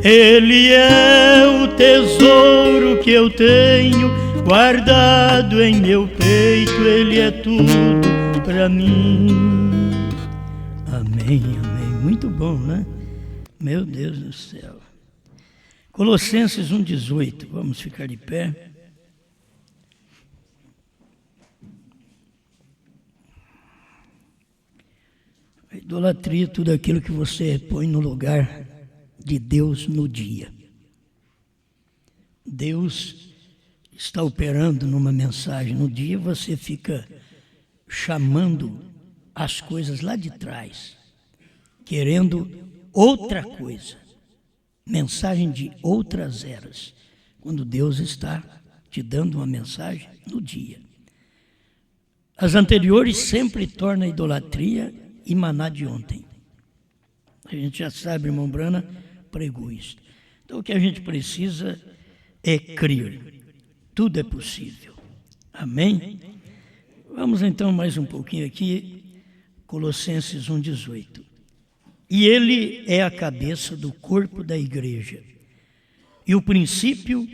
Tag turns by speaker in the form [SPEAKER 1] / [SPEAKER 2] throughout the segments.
[SPEAKER 1] Ele é o tesouro que eu tenho guardado em meu peito, Ele é tudo para mim. Amém, amém. Muito bom, né? Meu Deus do céu. Colossenses 1,18. Vamos ficar de pé. A idolatria é tudo aquilo que você põe no lugar de Deus no dia. Deus está operando numa mensagem. No dia você fica chamando as coisas lá de trás, querendo outra coisa, mensagem de outras eras, quando Deus está te dando uma mensagem no dia. As anteriores sempre tornam a idolatria e maná de ontem. A gente já sabe, irmão Brana pregou isso. Então o que a gente precisa é crer. Tudo é possível. Amém? Vamos então mais um pouquinho aqui, Colossenses 1,18. E Ele é a cabeça do corpo da igreja, e o princípio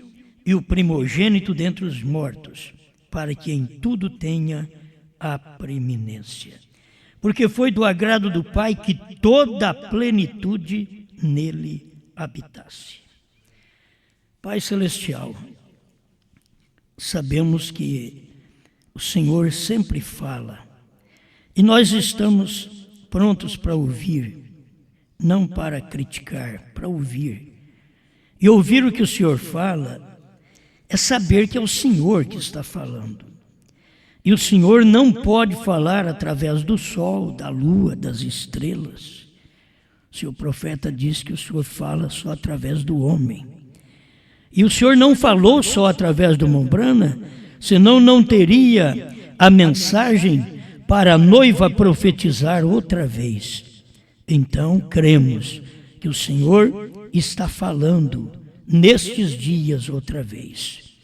[SPEAKER 1] e o primogênito dentre os mortos, para que em tudo tenha a preeminência. Porque foi do agrado do Pai que toda a plenitude nele habitasse. Pai Celestial, sabemos que o Senhor sempre fala, e nós estamos prontos para ouvir, não para criticar, para ouvir. E ouvir o que o Senhor fala é saber que é o Senhor que está falando. E o Senhor não pode falar através do sol, da lua, das estrelas. O Senhor profeta diz que o Senhor fala só através do homem. E o Senhor não falou só através do Mombrana, senão não teria a mensagem para a noiva profetizar outra vez. Então cremos que o Senhor está falando nestes dias outra vez.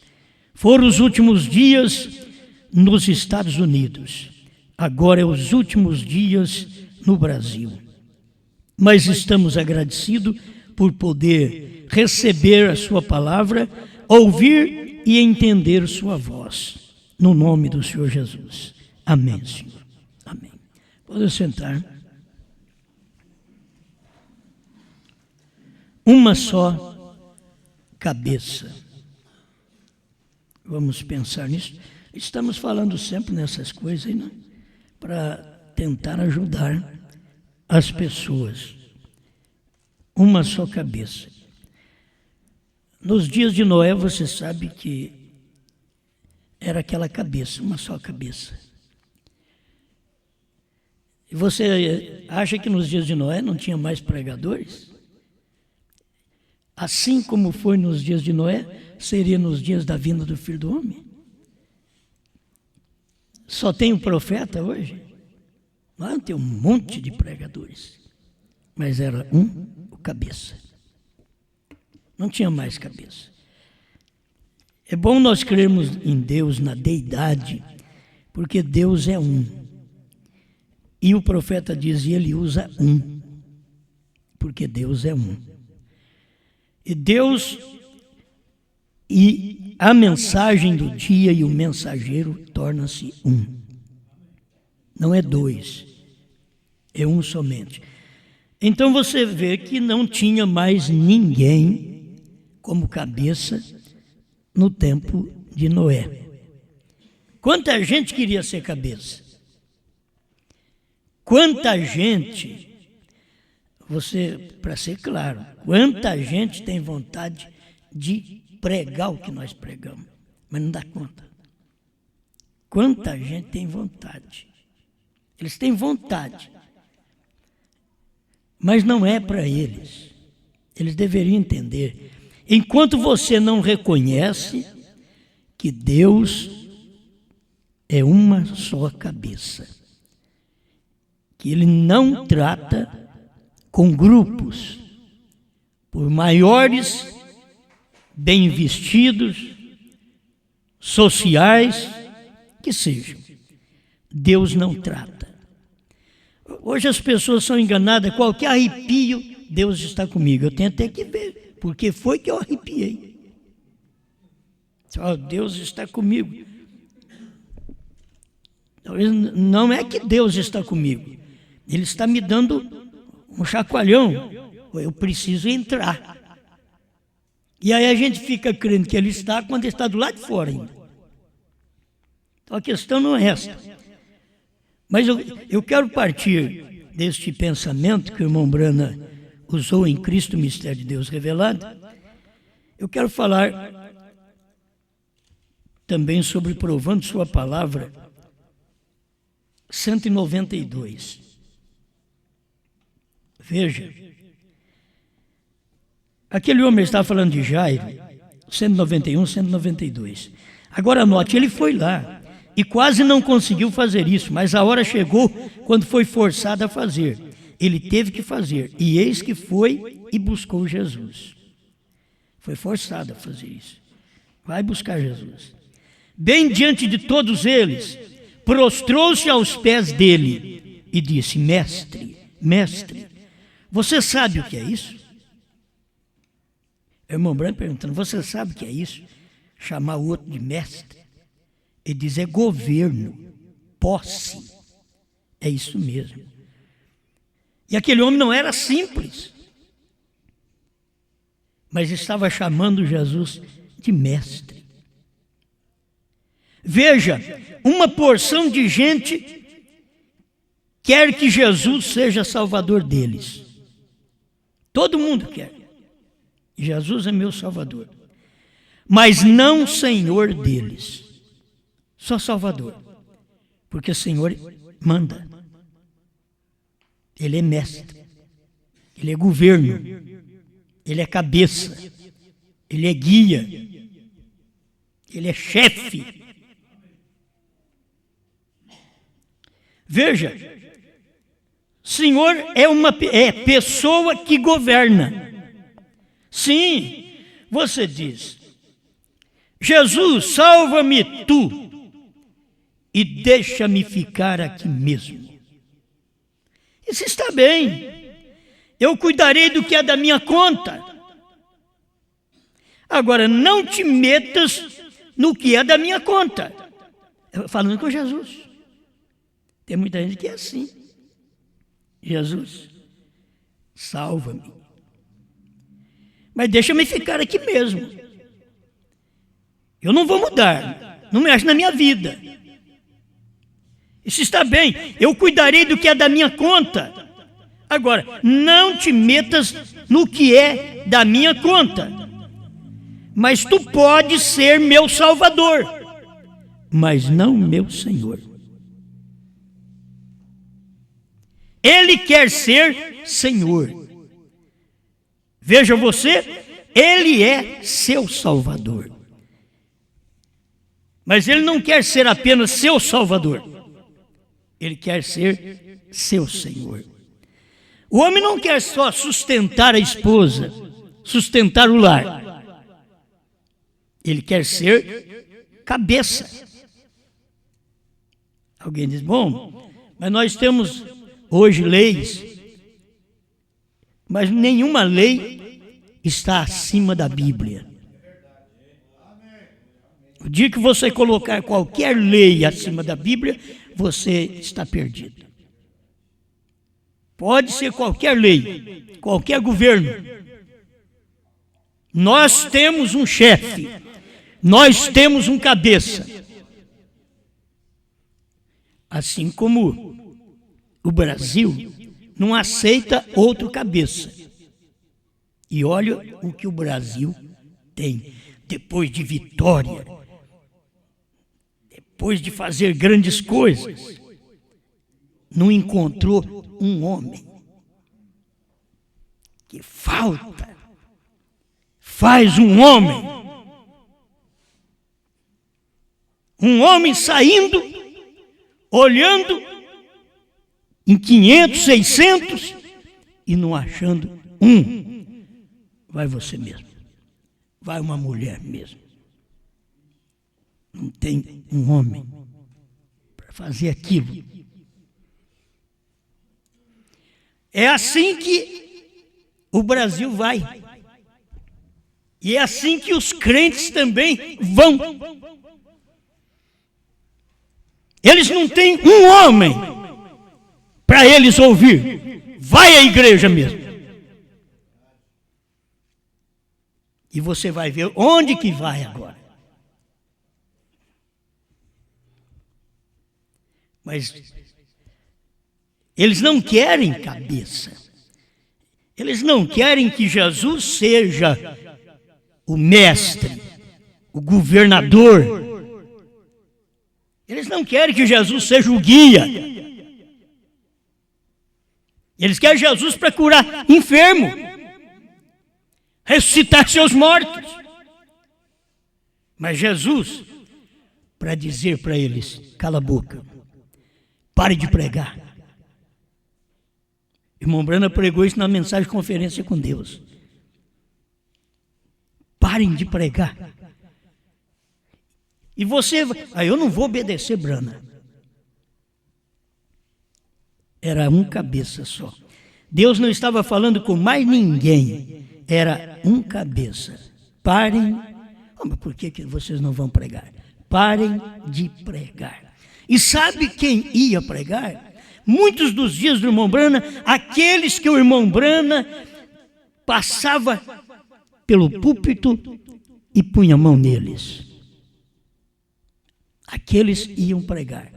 [SPEAKER 1] Foram os últimos dias nos Estados Unidos, agora é os últimos dias no Brasil. Mas estamos agradecidos por poder receber a sua palavra, ouvir e entender sua voz. No nome do Senhor Jesus. Amém, Senhor. Amém. Pode sentar. Uma só cabeça. Vamos pensar nisso. Estamos falando sempre nessas coisas aí, né? Para tentar ajudar as pessoas. Uma só cabeça. Nos dias de Noé, você sabe que era aquela cabeça, uma só cabeça. E você acha que nos dias de Noé não tinha mais pregadores? Assim como foi nos dias de Noé, seria nos dias da vinda do Filho do Homem? Só tem um profeta hoje? Lá tem um monte de pregadores. Mas era o cabeça. Não tinha mais cabeça. É bom nós crermos em Deus, na deidade, porque Deus é um. E o profeta diz, e ele usa um, porque Deus é um. E Deus e a mensagem do dia e o mensageiro torna-se um. Não é dois, é um somente. Então você vê que não tinha mais ninguém como cabeça no tempo de Noé. Quanta gente queria ser cabeça? Quanta gente, para ser claro, quanta gente tem vontade de pregar o que nós pregamos, mas não dá conta. Quanta gente tem vontade. Eles têm vontade, mas não é para eles. Eles deveriam entender. Enquanto você não reconhece que Deus é uma só cabeça, que Ele não trata com grupos, por maiores, bem vestidos, sociais, que sejam. Deus não trata. Hoje as pessoas são enganadas, qualquer arrepio, Deus está comigo. Eu tenho até que ver, porque foi que eu arrepiei. Oh, Deus está comigo. Talvez não é que Deus está comigo. Ele está me dando um chacoalhão. Eu preciso entrar. E aí a gente fica crendo que Ele está quando Ele está do lado de fora ainda. Então a questão não é esta. Mas eu quero partir deste pensamento que o irmão Brana usou em Cristo, o Mistério de Deus Revelado. Eu quero falar também sobre Provando Sua Palavra, 192. Veja, aquele homem estava falando de Jairo, 191, 192. Agora anote, ele foi lá e quase não conseguiu fazer isso, mas a hora chegou quando foi forçado a fazer. Ele teve que fazer, e eis que foi e buscou Jesus. Foi forçado a fazer isso. Vai buscar Jesus. Bem diante de todos eles, prostrou-se aos pés dele e disse: Mestre, mestre, você sabe o que é isso? O irmão Branco perguntando: você sabe o que é isso? Chamar o outro de mestre. Ele diz: é governo, posse. É isso mesmo. E aquele homem não era simples, mas estava chamando Jesus de mestre. Veja, uma porção de gente quer que Jesus seja salvador deles. Todo mundo quer. Jesus é meu salvador. Mas não Senhor deles. Só salvador. Porque o Senhor manda. Ele é mestre. Ele é governo. Ele é cabeça. Ele é guia. Ele é chefe. Veja, Senhor é pessoa que governa. Sim, você diz: Jesus, salva-me tu e deixa-me ficar aqui mesmo. Isso está bem. Eu cuidarei do que é da minha conta. Agora, não te metas no que é da minha conta. Falando com Jesus. Tem muita gente que é assim. Jesus, salva-me. Mas deixa-me ficar aqui mesmo. Eu não vou mudar. Não mexe na minha vida. Isso está bem. Eu cuidarei do que é da minha conta. Agora, não te metas no que é da minha conta. Mas tu podes ser meu Salvador, mas não meu Senhor. Ele quer ser Senhor. Veja você, Ele é seu Salvador. Mas Ele não quer ser apenas seu Salvador. Ele quer ser seu Senhor. O homem não quer só sustentar a esposa, sustentar o lar. Ele quer ser cabeça. Alguém diz: bom, mas nós temos hoje leis, mas nenhuma lei está acima da Bíblia. O dia que você colocar qualquer lei acima da Bíblia, você está perdido. Pode ser qualquer lei, qualquer governo. Nós temos um chefe, nós temos um cabeça. Assim como o Brasil não aceita outro cabeça. E olha o que o Brasil tem. Depois de vitória, depois de fazer grandes coisas, não encontrou um homem que falta. Faz um homem saindo, olhando em 500, 600 e não achando um. Vai você mesmo, vai uma mulher mesmo. Não tem um homem para fazer aquilo. É assim que o Brasil vai. E é assim que os crentes também vão. Eles não têm um homem para eles ouvir. Vai à igreja mesmo. E você vai ver onde que vai agora. Mas eles não querem cabeça. Eles não querem que Jesus seja o mestre, o governador. Eles não querem que Jesus seja o guia. Eles querem Jesus para curar enfermo, ressuscitar seus mortos. Mas Jesus, para dizer para eles, cala a boca, pare de pregar. Irmão Brana pregou isso na mensagem de conferência com Deus. Parem de pregar. E você, eu não vou obedecer Brana. Era um cabeça só. Deus não estava falando com mais ninguém. Era um cabeça. Parem. Mas por que vocês não vão pregar? Parem de pregar. E sabe quem ia pregar? Muitos dos dias do irmão Brana, aqueles que o irmão Brana passava pelo púlpito e punha a mão neles. Aqueles iam pregar,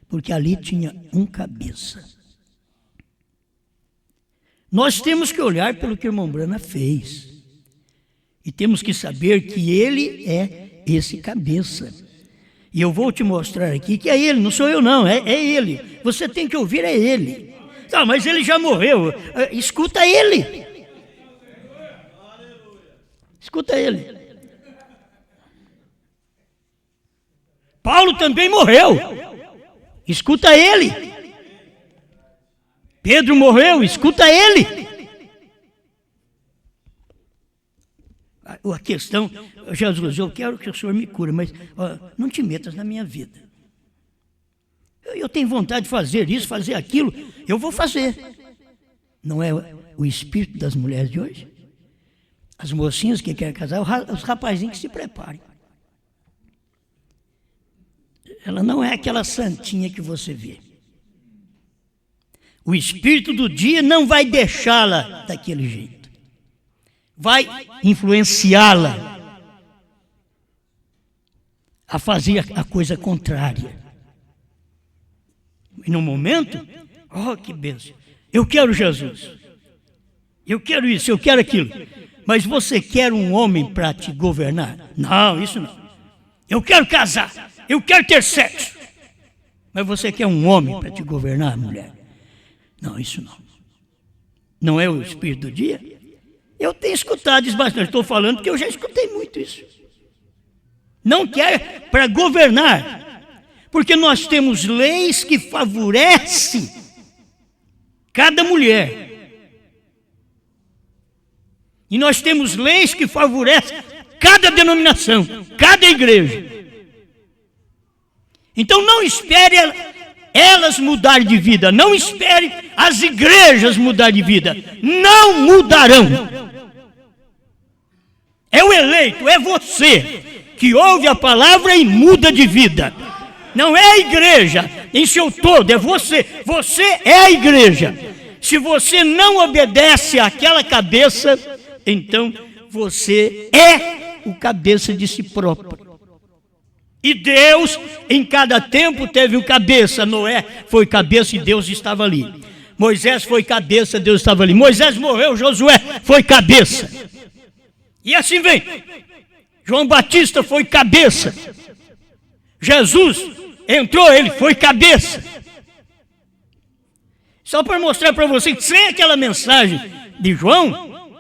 [SPEAKER 1] porque ali tinha um cabeça. Nós temos que olhar pelo que o irmão Brana fez. E temos que saber que ele é esse cabeça. E eu vou te mostrar aqui que é ele, não sou eu não, é ele. Você tem que ouvir, é ele. Não, mas ele já morreu. Escuta ele. Escuta ele. Paulo também morreu. Escuta ele. Pedro morreu. Escuta ele. A questão, Jesus, eu quero que o Senhor me cure, mas não te metas na minha vida. Eu tenho vontade de fazer isso, fazer aquilo, eu vou fazer. Não é o espírito das mulheres de hoje? As mocinhas que querem casar, os rapazinhos que se preparem. Ela não é aquela santinha que você vê. O espírito do dia não vai deixá-la daquele jeito. Vai influenciá-la a fazer a coisa contrária. E no momento, que bênção, eu quero Jesus, eu quero isso, eu quero aquilo, mas você quer um homem para te governar? Não, isso não. Eu quero casar, eu quero ter sexo, mas você quer um homem para te governar, mulher? Não, isso não. Não é o espírito do dia? Eu tenho escutado isso bastante, estou falando porque eu já escutei muito isso. Não quer para governar, porque nós temos leis que favorecem cada mulher. E nós temos leis que favorecem cada denominação, cada igreja. Então não espere elas mudarem de vida, não espere as igrejas mudarem de vida, não mudarão. É o eleito, é você que ouve a palavra e muda de vida. Não é a igreja em seu todo, é você. Você é a igreja. Se você não obedece àquela cabeça, então você é o cabeça de si próprio. E Deus, em cada tempo, teve um cabeça. Noé foi cabeça e Deus estava ali. Moisés foi cabeça, Deus estava ali. Moisés morreu, Josué foi cabeça. E assim vem. João Batista foi cabeça. Jesus entrou, ele foi cabeça. Só para mostrar para você que sem aquela mensagem de João,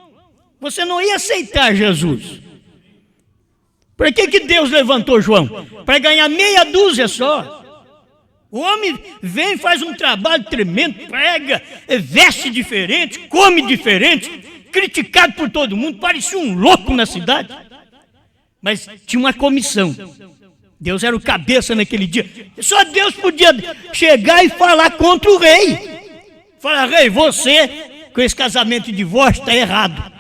[SPEAKER 1] você não ia aceitar Jesus. Para que Deus levantou João? Para ganhar meia dúzia só. O homem vem, faz um trabalho tremendo, prega, veste diferente, come diferente, criticado por todo mundo, parecia um louco na cidade. Mas tinha uma comissão. Deus era o cabeça naquele dia. Só Deus podia chegar e falar contra o rei. Falar, rei, você com esse casamento de divórcio está errado.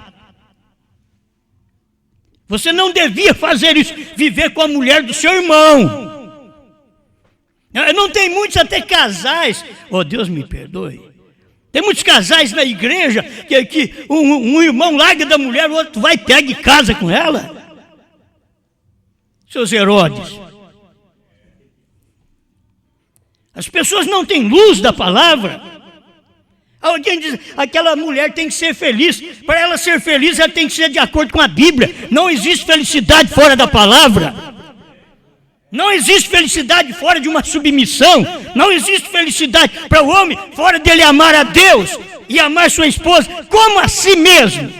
[SPEAKER 1] Você não devia fazer isso, viver com a mulher do seu irmão. Não tem muitos até casais, oh Deus me perdoe, tem muitos casais na igreja que um irmão larga da mulher, o outro vai, pega e casa com ela. Seus Herodes. As pessoas não têm luz da palavra. Alguém diz, aquela mulher tem que ser feliz. Para ela ser feliz, ela tem que ser de acordo com a Bíblia. Não existe felicidade fora da palavra. Não existe felicidade fora de uma submissão. Não existe felicidade para o homem fora dele amar a Deus e amar sua esposa como a si mesmo.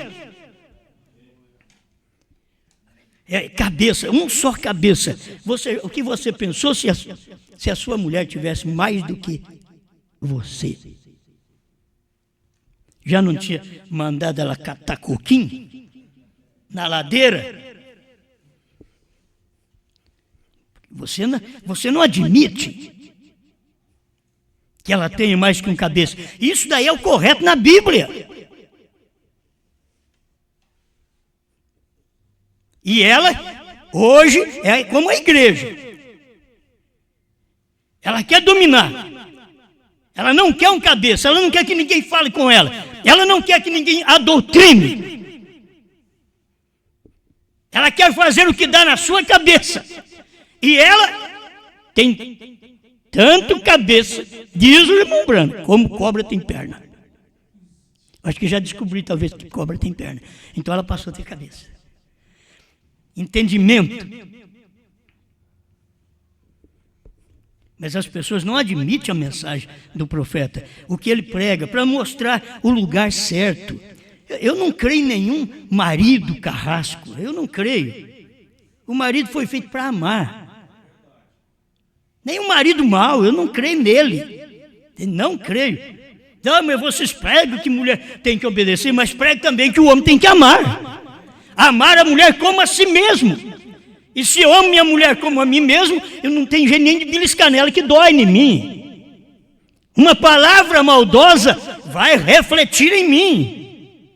[SPEAKER 1] Cabeça, um só cabeça. O que você pensou se a sua mulher tivesse mais do que você? Já não tinha mandado ela catar coquinho na ladeira? Você não admite que ela tenha mais que um cabeça. Isso daí é o correto na Bíblia. E ela, hoje, é como a igreja. Ela quer dominar. Ela não quer um cabeça, ela não quer que ninguém fale com ela. Ela não quer que ninguém a doutrine. Ela quer fazer o que dá na sua cabeça. E ela tem tanto cabeça, diz o irmão Branco, como cobra tem perna. Acho que já descobri talvez que cobra tem perna. Então ela passou a ter cabeça. Entendimento. Mas as pessoas não admitem a mensagem do profeta, o que ele prega, para mostrar o lugar certo. Eu não creio em nenhum marido carrasco, eu não creio. O marido foi feito para amar. Nem um marido mau, eu não creio nele. Eu não creio. Não, mas vocês pregam que mulher tem que obedecer, mas pregam também que o homem tem que amar. Amar a mulher como a si mesmo. E se eu amo minha mulher como a mim mesmo, eu não tenho jeito nem de beliscar nela que dói em mim. Uma palavra maldosa vai refletir em mim.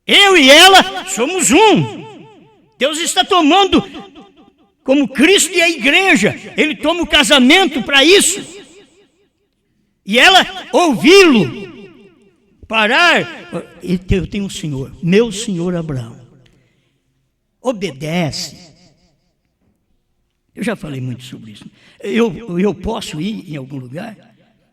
[SPEAKER 1] Eu e ela somos um. Deus está tomando, como Cristo e a igreja, Ele toma o casamento para isso. E ela ouvi-lo, parar. Eu tenho um senhor, meu senhor Abraão. Obedece. Eu já falei muito sobre isso. Eu posso ir em algum lugar?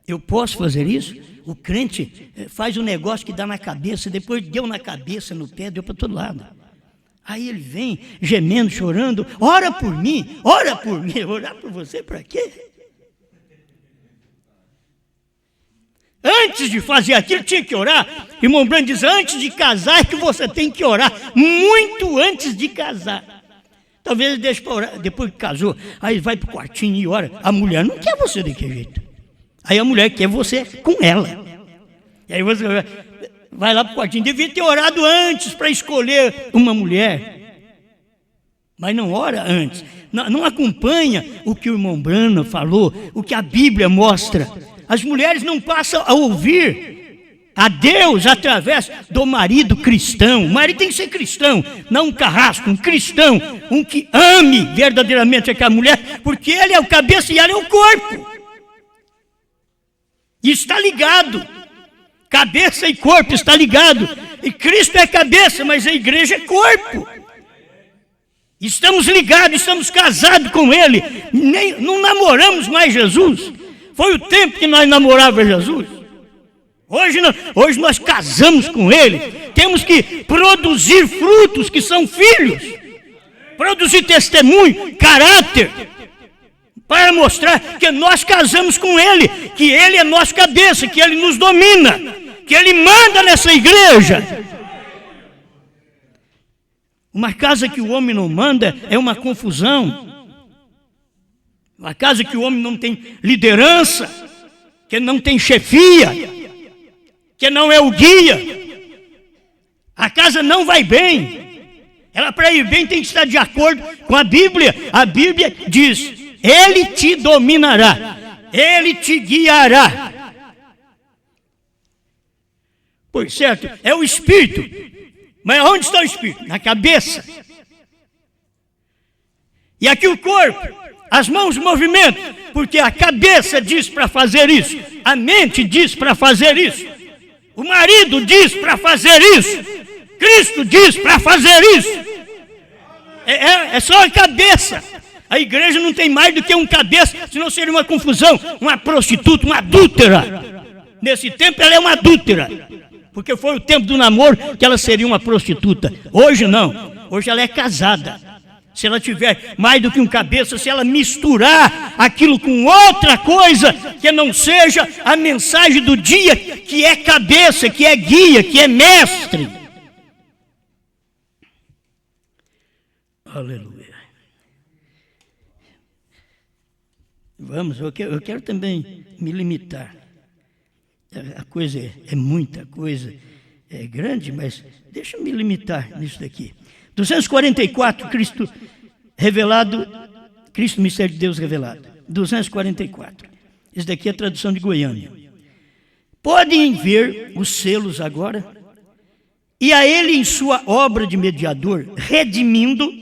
[SPEAKER 1] Eu posso fazer isso? O crente faz um negócio que dá na cabeça, depois deu na cabeça, no pé, deu para todo lado. Aí ele vem gemendo, chorando, ora por mim, orar por você para quê? Antes de fazer aquilo, tinha que orar. Irmão Branco diz, antes de casar é que você tem que orar, muito antes de casar. Talvez ele deixe para orar, depois que casou, aí vai para o quartinho e ora. A mulher não quer você daquele jeito. Aí a mulher quer você com ela. E aí você vai lá para o quartinho, devia ter orado antes para escolher uma mulher. Mas não ora antes, não acompanha o que o irmão Branco falou, o que a Bíblia mostra. As mulheres não passam a ouvir a Deus através do marido cristão. O marido tem que ser cristão, não um carrasco, um cristão, um que ame verdadeiramente aquela mulher, porque ele é o cabeça e ela é o corpo. E está ligado. Cabeça e corpo está ligado. E Cristo é cabeça, mas a igreja é corpo. Estamos ligados, estamos casados com Ele. Não namoramos mais Jesus. Foi o tempo que nós namorávamos Jesus. Hoje nós casamos com Ele. Temos que produzir frutos que são filhos. Produzir testemunho, caráter. Para mostrar que nós casamos com Ele. Que Ele é nossa cabeça, que Ele nos domina. Que Ele manda nessa igreja. Uma casa que o homem não manda é uma confusão. Uma casa que o homem não tem liderança, que não tem chefia, que não é o guia, a casa não vai bem. Ela, para ir bem, tem que estar de acordo com a Bíblia. A Bíblia diz, Ele te dominará, Ele te guiará. Pois certo, é o Espírito Mas onde está o espírito? Na cabeça. E aqui o corpo, as mãos movimentam, porque a cabeça diz para fazer isso, a mente diz para fazer isso, o marido diz para fazer isso, Cristo diz para fazer isso. É só a cabeça. A igreja não tem mais do que um cabeça, senão seria uma confusão, uma prostituta, uma adúltera. Nesse tempo ela é uma adúltera, porque foi o tempo do namoro que ela seria uma prostituta. Hoje não, hoje ela é casada. Se ela tiver mais do que um cabeça, se ela misturar aquilo com outra coisa que não seja a mensagem do dia, que é cabeça, que é guia, que é mestre. Aleluia. Vamos, eu quero também me limitar. A coisa é muita coisa, é grande, mas deixa eu me limitar nisso daqui. 244, Cristo revelado, Cristo, mistério de Deus revelado. 244. Esse daqui é a tradução de Goiânia. Podem ver os selos agora, e a ele em sua obra de mediador, redimindo,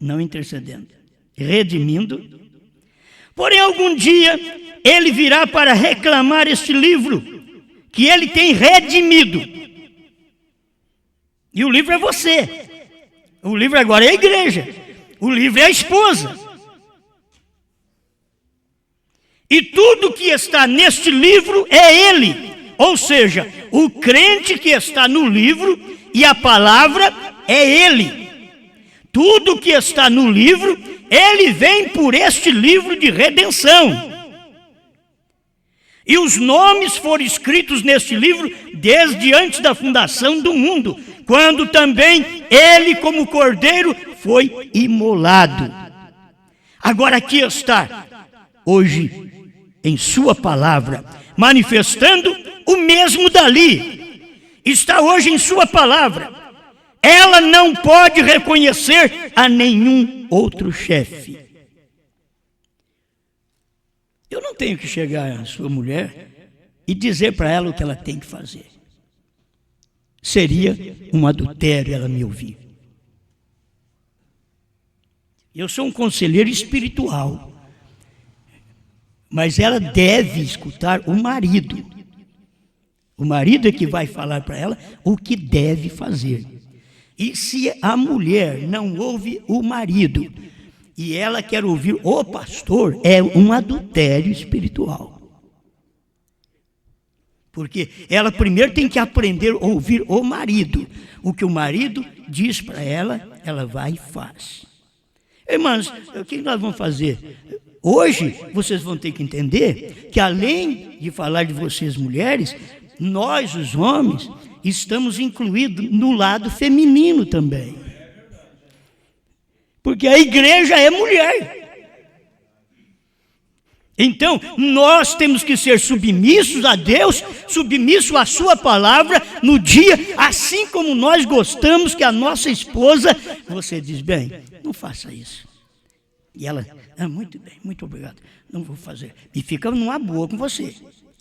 [SPEAKER 1] não intercedendo, redimindo. Porém, algum dia, ele virá para reclamar este livro, que ele tem redimido. E o livro é você. O livro agora é a igreja. O livro é a esposa. E tudo que está neste livro é ele. Ou seja, o crente que está no livro e a palavra é ele. Tudo que está no livro, ele vem por este livro de redenção. E os nomes foram escritos neste livro desde antes da fundação do mundo, quando também ele, como cordeiro, foi imolado. Agora aqui está, hoje, em sua palavra, manifestando o mesmo dali. Está hoje em sua palavra. Ela não pode reconhecer a nenhum outro chefe. Eu não tenho que chegar à sua mulher e dizer para ela o que ela tem que fazer. Seria um adultério ela me ouvir. Eu sou um conselheiro espiritual, mas ela deve escutar o marido. O marido é que vai falar para ela o que deve fazer. E se a mulher não ouve o marido e ela quer ouvir o pastor, é um adultério espiritual. Porque ela primeiro tem que aprender a ouvir o marido. O que o marido diz para ela, ela vai e faz. Irmãos, o que nós vamos fazer? Hoje, vocês vão ter que entender que além de falar de vocês mulheres, nós, os homens, estamos incluídos no lado feminino também. Porque a igreja é mulher. Então, nós temos que ser submissos a Deus, submissos à sua palavra no dia, assim como nós gostamos que a nossa esposa, você diz, bem, não faça isso. E ela, muito bem, muito obrigado, não vou fazer. E fica numa boa com você.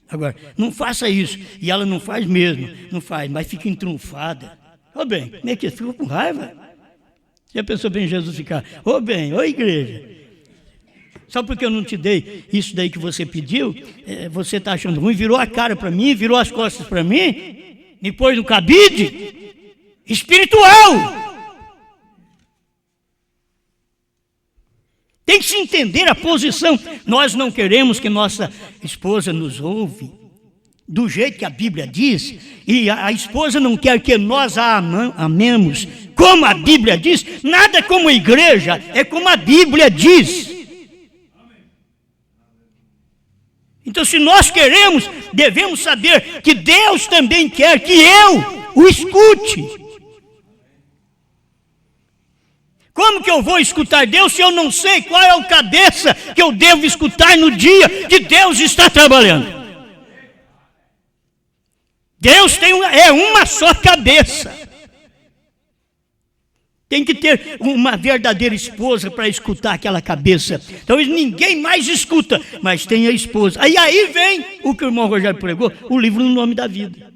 [SPEAKER 1] Agora, não faça isso. E ela não faz mesmo, não faz, mas fica entrunfada. Bem, como é que ficou com raiva? Já pensou bem Jesus ficar, bem, igreja. Só porque eu não te dei isso daí que você pediu, você está achando ruim, virou a cara para mim, virou as costas para mim, me pôs no cabide espiritual. Tem que se entender a posição. Nós não queremos que nossa esposa nos ouve do jeito que a Bíblia diz, e a esposa não quer que nós a amemos como a Bíblia diz. Nada como a igreja, é como a Bíblia diz. Então, se nós queremos, devemos saber que Deus também quer que eu o escute. Como que eu vou escutar Deus se eu não sei qual é o cabeça que eu devo escutar no dia que Deus está trabalhando? Deus tem uma só cabeça. Tem que ter uma verdadeira esposa para escutar aquela cabeça. Então ninguém mais escuta, mas tem a esposa. Aí vem o que o irmão Rogério pregou, o livro No Nome da Vida.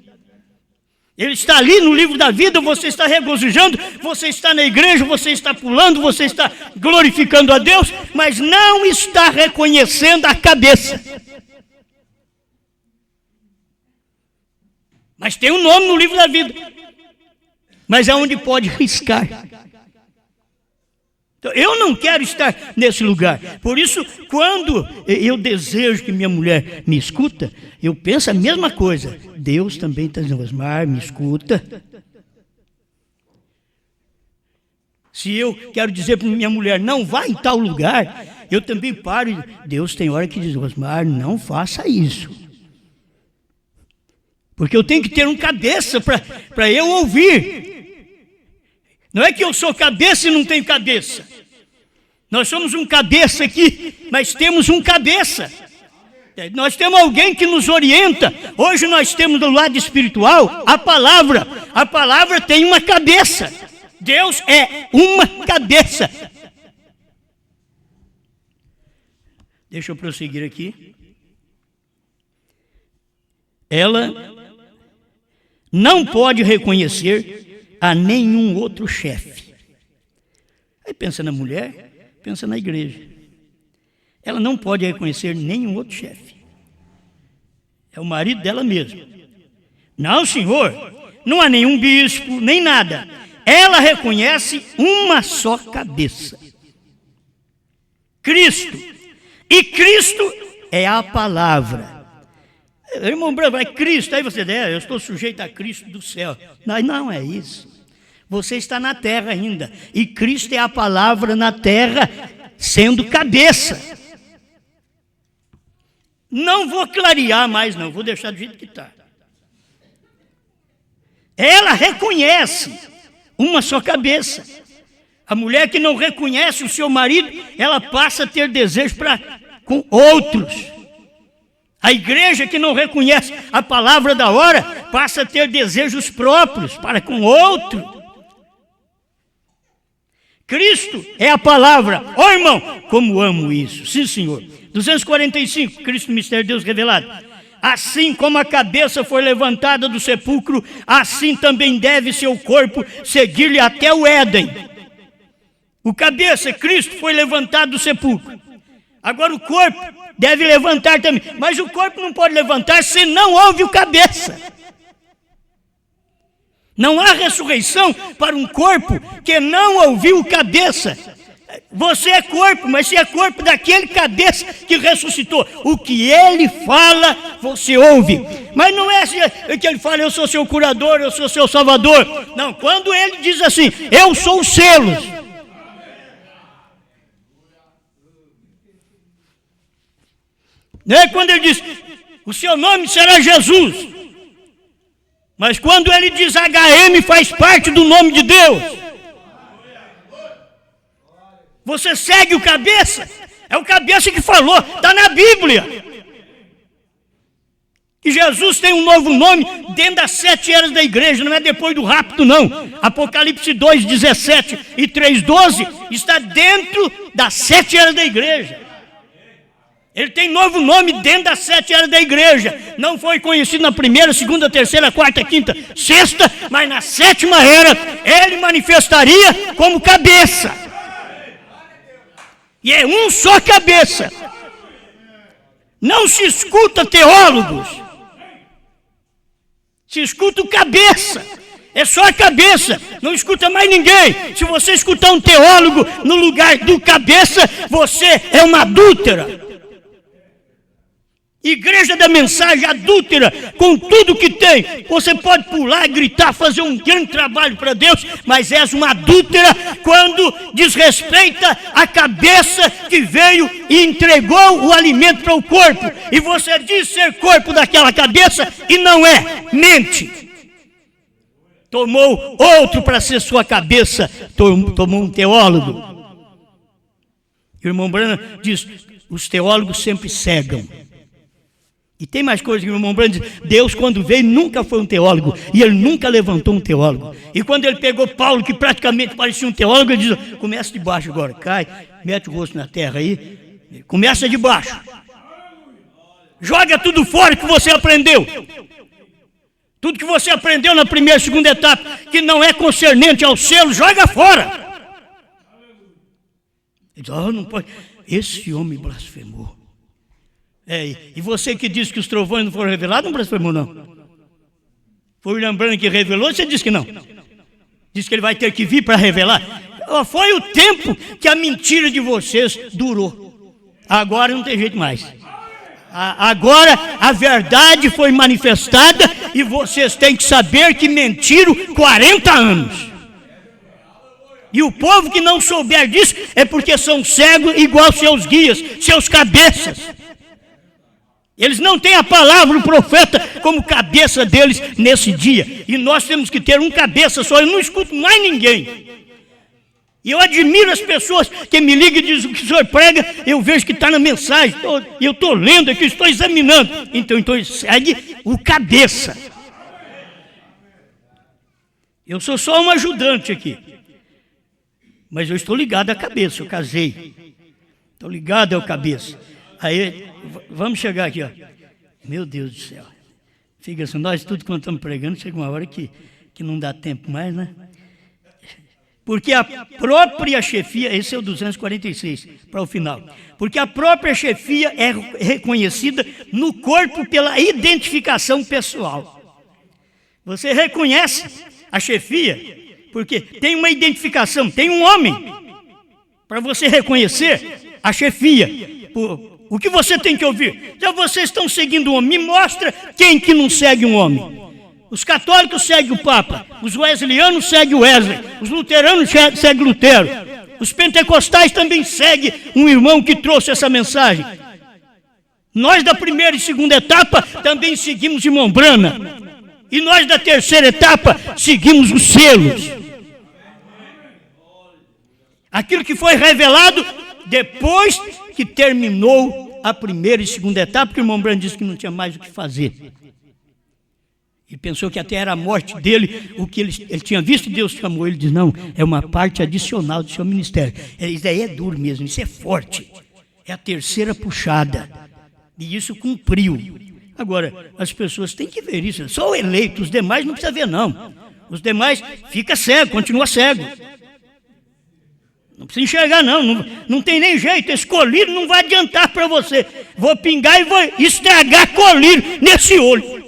[SPEAKER 1] Ele está ali no livro da vida, você está regozijando, você está na igreja, você está pulando, você está glorificando a Deus, mas não está reconhecendo a cabeça. Mas tem um nome no livro da vida, mas é onde pode riscar. Então, eu não quero estar nesse lugar. Por isso, quando eu desejo que minha mulher me escuta, eu penso a mesma coisa. Deus também está dizendo: Osmar, me escuta. Se eu quero dizer para minha mulher: não vá em tal lugar, eu também paro. Deus tem hora que diz: Osmar, não faça isso. Porque eu tenho que ter um cabeça para eu ouvir. Não é que eu sou cabeça e não tenho cabeça. Nós somos um cabeça aqui, mas temos um cabeça. Nós temos alguém que nos orienta. Hoje nós temos do lado espiritual a palavra. A palavra tem uma cabeça. Deus é uma cabeça. Deixa eu prosseguir aqui. Ela não pode reconhecer a nenhum outro chefe. Aí pensa na mulher, pensa na igreja. Ela não pode reconhecer nenhum outro chefe. É o marido dela mesma. Não, senhor, não há nenhum bispo, nem nada. Ela reconhece uma só cabeça: Cristo. E Cristo é a palavra. Irmão Branco, é Cristo. Aí você diz: eu estou sujeito a Cristo do céu. Não é isso. Você está na terra ainda. E Cristo é a palavra na terra, sendo cabeça. Não vou clarear mais, não. Vou deixar do jeito que está. Ela reconhece uma só cabeça. A mulher que não reconhece o seu marido, ela passa a ter desejo com outros. A igreja que não reconhece a palavra da hora, passa a ter desejos próprios para com outro. Cristo é a palavra. Ó, irmão, como amo isso. Sim, senhor. 245, Cristo, mistério de Deus revelado. Assim como a cabeça foi levantada do sepulcro, assim também deve seu corpo seguir-lhe até o Éden. O cabeça, Cristo, foi levantado do sepulcro. Agora o corpo deve levantar também. Mas o corpo não pode levantar se não houve o cabeça. Não há ressurreição para um corpo que não ouviu o cabeça. Você é corpo, mas você é corpo daquele cabeça que ressuscitou. O que ele fala, você ouve. Mas não é que ele fala: eu sou seu curador, eu sou seu salvador. Não, quando ele diz assim: eu sou os selos. Não é quando ele diz: o seu nome será Jesus. Mas quando ele diz HM, faz parte do nome de Deus. Você segue o cabeça? É o cabeça que falou, está na Bíblia. Que Jesus tem um novo nome dentro das 7 eras da igreja, não é depois do rapto, não. Apocalipse 2:17 e 3:12 está dentro das 7 eras da igreja. Ele tem novo nome dentro das 7 eras da igreja. Não foi conhecido na primeira, segunda, terceira, quarta, quinta, sexta, mas na 7ª era ele manifestaria como cabeça. E é um só cabeça. Não se escuta teólogos. Se escuta o cabeça. É só a cabeça. Não escuta mais ninguém. Se você escutar um teólogo no lugar do cabeça, você é uma adúltera. Igreja da mensagem adúltera, com tudo que tem. Você pode pular, gritar, fazer um grande trabalho para Deus, mas és uma adúltera quando desrespeita a cabeça que veio e entregou o alimento para o corpo. E você diz ser corpo daquela cabeça e não é, mente. Tomou outro para ser sua cabeça, tomou um teólogo. O irmão Branham diz: os teólogos sempre cegam. E tem mais coisa que o irmão Branham diz: Deus, quando veio, nunca foi um teólogo. E ele nunca levantou um teólogo. E quando ele pegou Paulo, que praticamente parecia um teólogo, ele diz: começa de baixo agora, cai, mete o rosto na terra aí, começa de baixo. Joga tudo fora que você aprendeu. Tudo que você aprendeu na primeira e segunda etapa, que não é concernente ao selo, joga fora. Ele diz, oh, não pode. Esse homem blasfemou. E você que disse que os trovões não foram revelados, não blasfemou, não. Foi o William Branham que revelou, você disse que não. Disse que ele vai ter que vir para revelar. Foi o tempo que a mentira de vocês durou. Agora não tem jeito mais. Agora a verdade foi manifestada e vocês têm que saber que mentiram 40 anos. E o povo que não souber disso é porque são cegos igual seus guias, seus cabeças. Eles não têm a palavra, o profeta, como cabeça deles nesse dia. E nós temos que ter um cabeça só. Eu não escuto mais ninguém. E eu admiro as pessoas que me ligam e dizem o que o senhor prega, eu vejo que está na mensagem. E eu estou lendo aqui, estou examinando. Então segue o cabeça. Eu sou só um ajudante aqui. Mas eu estou ligado à cabeça, eu casei. Estou ligado ao cabeça. Aí, vamos chegar aqui, ó. Meu Deus do céu. Fica assim, nós tudo quando estamos pregando, chega uma hora que não dá tempo mais, né? Porque a própria chefia, esse é o 246, para o final. Porque a própria chefia é reconhecida no corpo pela identificação pessoal. Você reconhece a chefia, porque tem uma identificação, tem um homem, para você reconhecer a chefia. O que você tem que ouvir? Já vocês estão seguindo um homem, me mostra quem que não segue um homem. Os católicos seguem o Papa, os wesleyanos seguem o Wesley, os luteranos seguem Lutero, os pentecostais também seguem um irmão que trouxe essa mensagem. Nós da primeira e segunda etapa também seguimos irmão Brana, e nós da terceira etapa seguimos os selos. Aquilo que foi revelado depois que terminou a primeira e segunda etapa, porque o irmão Brana disse que não tinha mais o que fazer. Ele pensou que até era a morte dele, o que ele tinha visto, Deus chamou ele, diz, não, é uma parte adicional do seu ministério. Isso daí é duro mesmo, isso é forte. É a terceira puxada. E isso cumpriu. Agora, as pessoas têm que ver isso. Só o eleito, os demais não precisa ver, não. Os demais fica cego, continua cego. Não precisa enxergar, não tem nem jeito. Esse colírio não vai adiantar para você. Vou pingar e vou estragar colírio nesse olho.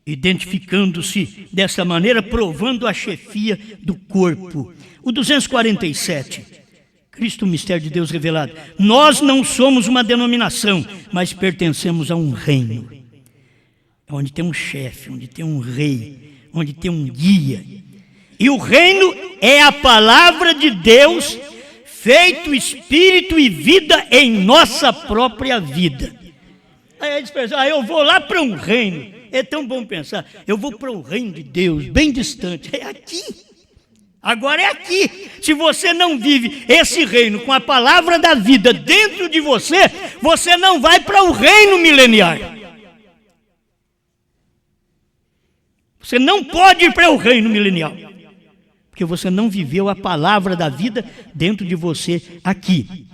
[SPEAKER 1] Identificando-se dessa maneira, provando a chefia do corpo. O 247, Cristo, o mistério de Deus revelado. Nós não somos uma denominação, mas pertencemos a um reino. Onde tem um chefe, onde tem um rei, onde tem um guia. E o reino é a palavra de Deus, feito espírito e vida em nossa própria vida. Aí a expressão, eu vou lá para um reino. É tão bom pensar, eu vou para o reino de Deus, bem distante. É aqui. Agora é aqui. Se você não vive esse reino com a palavra da vida dentro de você, você não vai para o reino mileniar. Você não pode ir para o reino milenial, porque você não viveu a palavra da vida dentro de você aqui.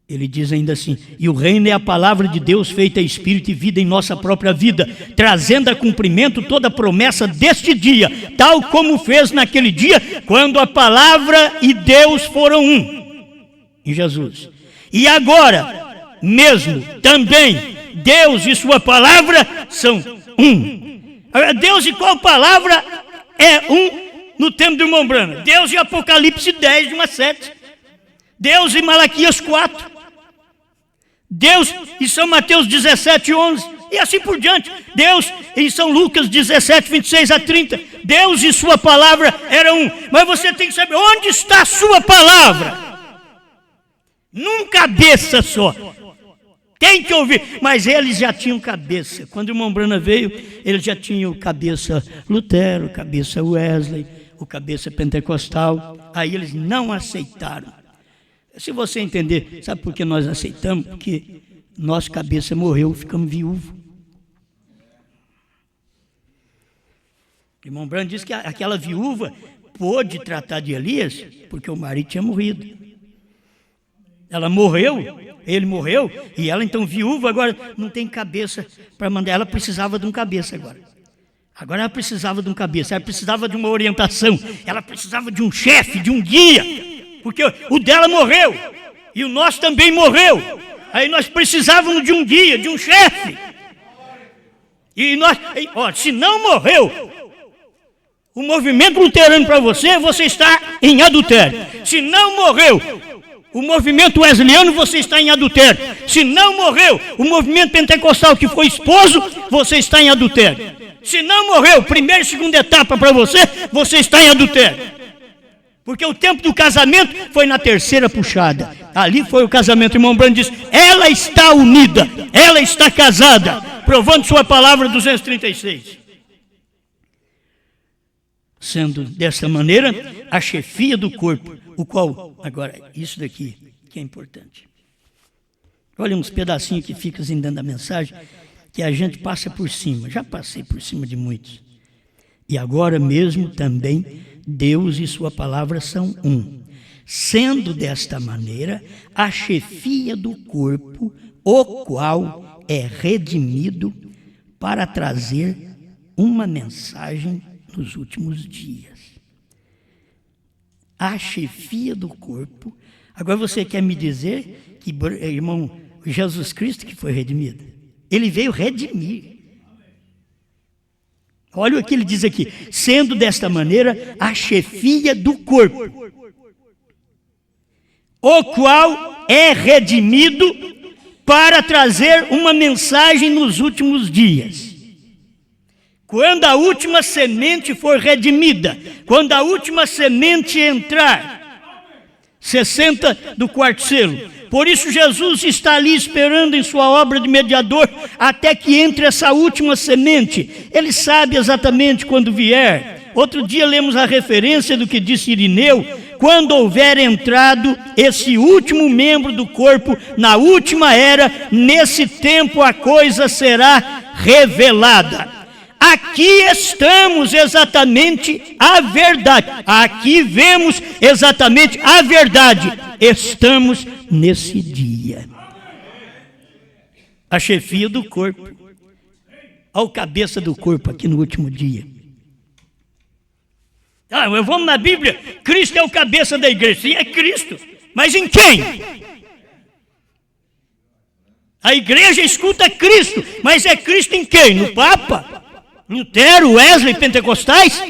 [SPEAKER 1] Ele diz ainda assim, e o reino é a palavra de Deus feita espírito e vida em nossa própria vida, trazendo a cumprimento toda a promessa deste dia, tal como fez naquele dia, quando a palavra e Deus foram um, em Jesus. E agora, mesmo, também, Deus e sua palavra são um. Deus e qual palavra é um no tempo do irmão Brana? Deus em Apocalipse 10, de 1 a 7. Deus em Malaquias 4. Deus em São Mateus 17, 11. E assim por diante. Deus em São Lucas 17, 26 a 30. Deus e sua palavra eram um. Mas você tem que saber onde está a sua palavra. Num cabeça só. Tem que ouvir. Mas eles já tinham cabeça. Quando o irmão Brana veio, eles já tinham cabeça Lutero, cabeça Wesley, o cabeça pentecostal. Aí eles não aceitaram. Se você entender, sabe por que nós aceitamos? Porque nossa cabeça morreu, ficamos viúvos. O irmão Brana disse que aquela viúva pôde tratar de Elias porque o marido tinha morrido. Ela morreu, ele morreu, e ela então viúva agora não tem cabeça para mandar. Ela precisava de um cabeça agora. Agora ela precisava de um cabeça, ela precisava de uma orientação, ela precisava de um chefe, de um guia, porque o dela morreu, e o nosso também morreu. Aí nós precisávamos de um guia, de um chefe. E nós, se não morreu o movimento luterano para você, você está em adultério. Se não morreu o movimento wesleyano, você está em adultério. Se não morreu o movimento pentecostal que foi esposo, você está em adultério. Se não morreu primeira e segunda etapa para você, você está em adultério. Porque o tempo do casamento foi na terceira puxada. Ali foi o casamento. O irmão Branham disse, ela está unida, ela está casada, provando sua palavra 236. Sendo dessa maneira a chefia do corpo, o qual, agora, isso daqui que é importante. Olha uns pedacinhos que ficam assim dentro da mensagem, que a gente passa por cima. Já passei por cima de muitos. E agora mesmo também Deus e sua palavra são um. Sendo desta maneira a chefia do corpo, o qual é redimido para trazer uma mensagem nos últimos dias. A chefia do corpo. Agora você quer me dizer que, irmão, Jesus Cristo que foi redimido? Ele veio redimir. Olha o que ele diz aqui. Sendo desta maneira a chefia do corpo, o qual é redimido para trazer uma mensagem nos últimos dias. Quando a última semente for redimida, quando a última semente entrar, 60 do quarto selo. Por isso Jesus está ali esperando em sua obra de mediador até que entre essa última semente. Ele sabe exatamente quando vier. Outro dia lemos a referência do que disse Irineu, quando houver entrado esse último membro do corpo na última era, nesse tempo a coisa será revelada. Aqui estamos exatamente a verdade. Aqui vemos exatamente a verdade. Estamos nesse dia. A chefia do corpo. Olha o cabeça do corpo aqui no último dia. Vamos na Bíblia. Cristo é o cabeça da igreja. Sim, é Cristo. Mas em quem? A igreja escuta Cristo. Mas é Cristo em quem? No Papa? Lutero, Wesley, pentecostais?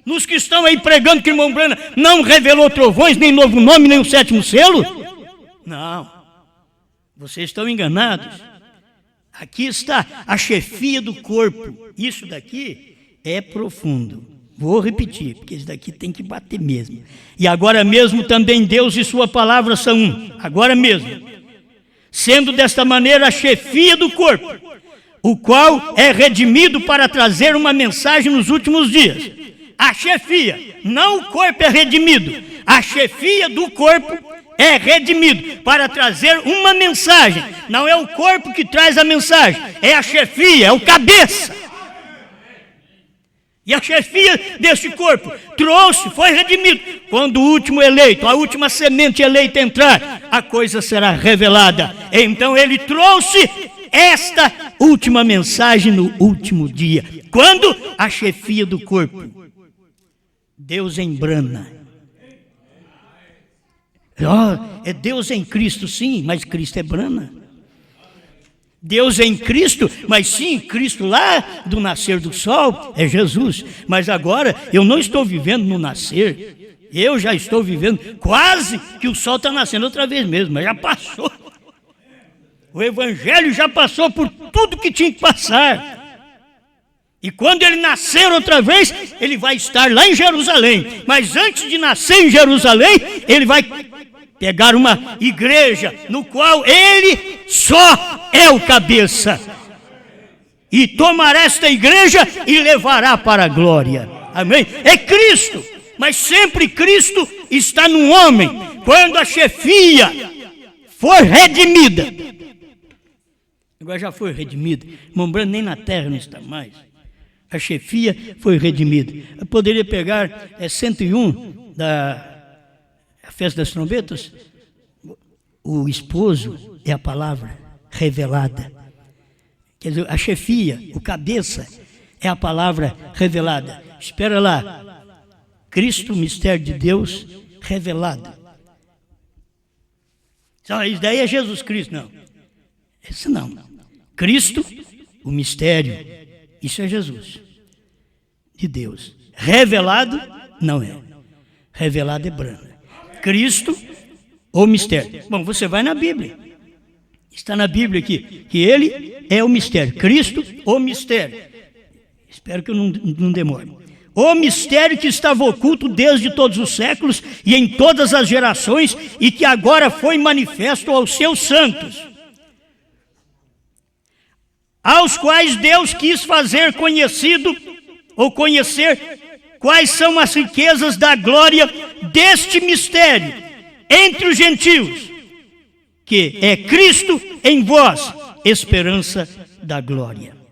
[SPEAKER 1] Nos que estão aí pregando que o irmão Branham não revelou trovões, nem novo nome, nem o sétimo selo? Não. Vocês estão enganados. Aqui está a chefia do corpo. Isso daqui é profundo. Vou repetir, porque isso daqui tem que bater mesmo. E agora mesmo também Deus e sua palavra são um. Agora mesmo. Sendo desta maneira a chefia do corpo, o qual é redimido para trazer uma mensagem nos últimos dias. A chefia, não o corpo é redimido. A chefia do corpo é redimido para trazer uma mensagem. Não é o corpo que traz a mensagem, é a chefia, é o cabeça. E a chefia desse corpo trouxe, foi redimido. Quando o último eleito, a última semente eleita entrar, a coisa será revelada. Então ele trouxe esta última mensagem no último dia. Quando a chefia do corpo, Deus embrana. É Deus em Cristo, sim, mas Cristo é brana. Deus em Cristo, mas sim, Cristo lá do nascer do sol é Jesus. Mas agora eu não estou vivendo no nascer, eu já estou vivendo quase que o sol está nascendo outra vez mesmo, mas já passou. O evangelho já passou por tudo que tinha que passar. E quando ele nascer outra vez, ele vai estar lá em Jerusalém. Mas antes de nascer em Jerusalém, ele vai pegar uma igreja no qual ele só é o cabeça. E tomará esta igreja e levará para a glória. Amém? É Cristo. Mas sempre Cristo está no homem. Quando a chefia for redimida. Agora já foi redimida. Irmão Branham nem na terra não está mais. A chefia foi redimida. Eu poderia pegar 101 da Festa das Trombetas. o esposo é a palavra revelada. Quer dizer, a chefia, o cabeça, é a palavra revelada. Espera lá. Cristo, mistério de Deus, revelado. Isso daí é Jesus Cristo, não. Isso não. Cristo, o mistério, isso é Jesus, de Deus. Revelado, não é. Revelado é Brana. Cristo, o mistério. Bom, você vai na Bíblia. Está na Bíblia aqui, que ele é o mistério. Cristo, o mistério. Espero que eu não demore. O mistério que estava oculto desde todos os séculos e em todas as gerações e que agora foi manifesto aos seus santos, aos quais Deus quis fazer conhecido ou conhecer quais são as riquezas da glória deste mistério entre os gentios, que é Cristo em vós, esperança da glória.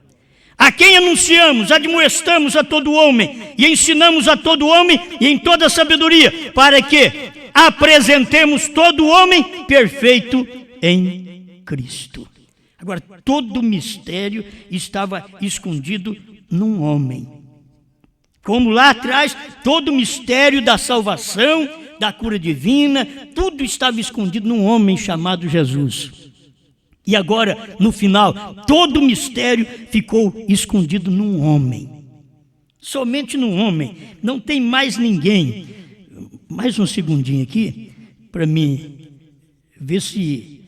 [SPEAKER 1] A quem anunciamos, admoestamos a todo homem e ensinamos a todo homem e em toda sabedoria, para que apresentemos todo homem perfeito em Cristo. Agora, todo o mistério estava escondido num homem. Como lá atrás, todo o mistério da salvação, da cura divina, tudo estava escondido num homem chamado Jesus. E agora, no final, todo o mistério ficou escondido num homem. Somente num homem. Não tem mais ninguém. Mais um segundinho aqui, para mim ver se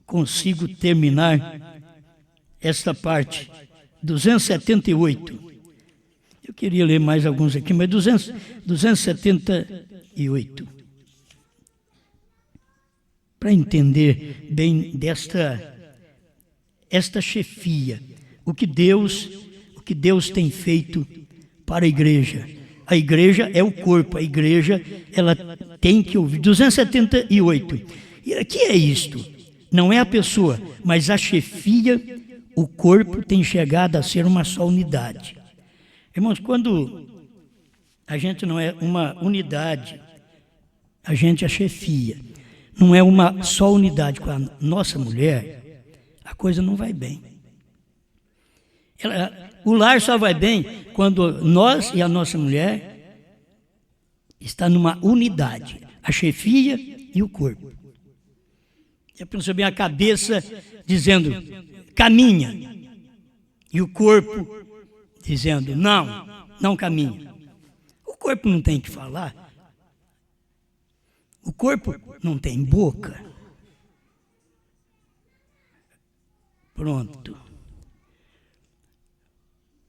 [SPEAKER 1] consigo terminar esta parte. 278. Eu queria ler mais alguns aqui, mas 278. Para entender bem esta chefia, o que Deus tem feito para a igreja. A igreja é o corpo, a igreja ela tem que ouvir. 278. E aqui é isto, não é a pessoa, mas a chefia, o corpo tem chegado a ser uma só unidade. Irmãos, quando a gente não é uma unidade, a gente é chefia. Não é uma só unidade com a nossa mulher, a coisa não vai bem. O lar só vai bem quando nós e a nossa mulher está numa unidade, a chefia e o corpo. Já pensou bem a cabeça dizendo, caminha, e o corpo dizendo, não caminha. O corpo não tem que falar. O corpo não tem boca. Pronto.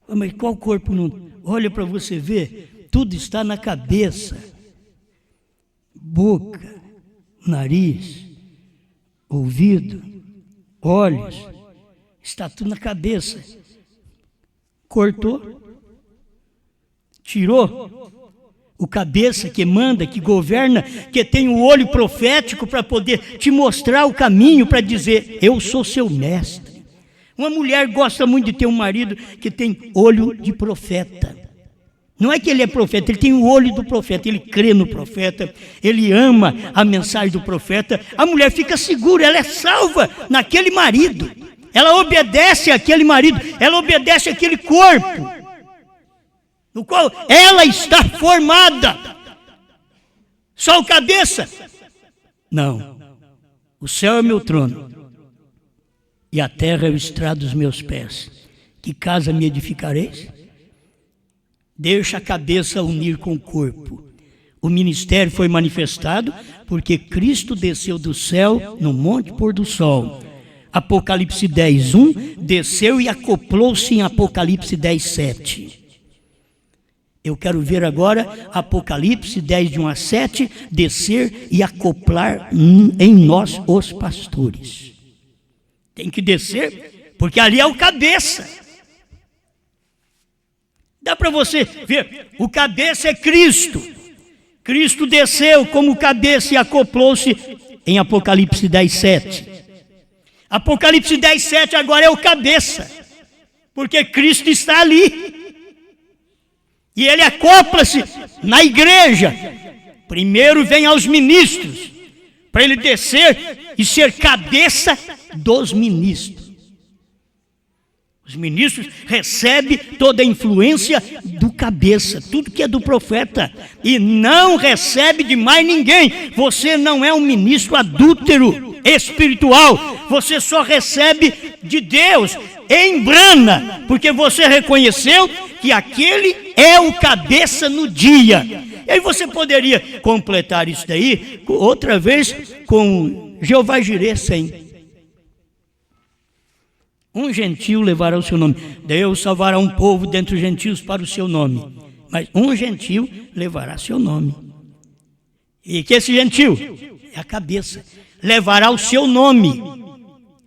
[SPEAKER 1] Mas qual corpo não? Olha para você ver, tudo está na cabeça. Boca, nariz, ouvido, olhos, está tudo na cabeça. Cortou, tirou. O cabeça que manda, que governa, que tem o olho profético para poder te mostrar o caminho, para dizer, eu sou seu mestre. Uma mulher gosta muito de ter um marido que tem olho de profeta. Não é que ele é profeta, ele tem o olho do profeta, ele crê no profeta, ele ama a mensagem do profeta. A mulher fica segura, ela é salva naquele marido. Ela obedece àquele marido, ela obedece àquele corpo no qual ela está formada. Só o cabeça? Não. O céu é meu trono e a terra é o estrado dos meus pés. Que casa me edificareis? Deixa a cabeça unir com o corpo. O ministério foi manifestado porque Cristo desceu do céu no monte pôr do sol. Apocalipse 10:1, desceu e acoplou-se em Apocalipse 10:7. Eu quero ver agora Apocalipse 10:1-7, descer e acoplar em nós os pastores. Tem que descer, porque ali é o cabeça. Dá para você ver, o cabeça é Cristo. Cristo desceu como cabeça e acoplou-se em Apocalipse 10:7. Apocalipse 10:7 agora é o cabeça, porque Cristo está ali. E ele acopla-se na igreja. Primeiro vem aos ministros, para ele descer e ser cabeça dos ministros. Os ministros recebem toda a influência do cabeça, tudo que é do profeta, e não recebe de mais ninguém. Você não é um ministro adúltero espiritual, você só recebe de Deus, embrana, porque você reconheceu que aquele é o cabeça no dia. E aí você poderia completar isso daí outra vez com Jeová Jireh 100. Um gentio levará o seu nome. Deus salvará um povo dentre os gentios para o seu nome. Mas um gentio levará seu nome. E que esse gentio é a cabeça. Levará o seu nome.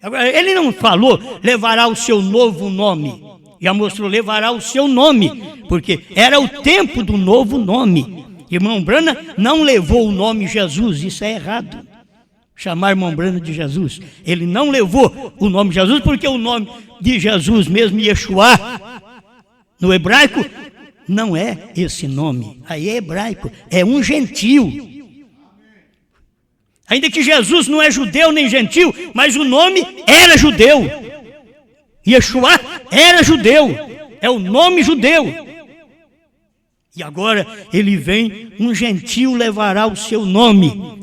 [SPEAKER 1] Agora, ele não falou levará o seu novo nome. Já mostrou, levará o seu nome. Porque era o tempo do novo nome. Irmão Brana não levou o nome Jesus. Isso é errado. Chamar irmão Brana de Jesus. Ele não levou o nome de Jesus, porque o nome de Jesus mesmo, Yeshua, no hebraico, não é esse nome. Aí é hebraico, é um gentio. Ainda que Jesus não é judeu nem gentil, mas o nome era judeu. Yeshua era judeu, é o nome judeu. E agora ele vem, um gentio levará o seu nome.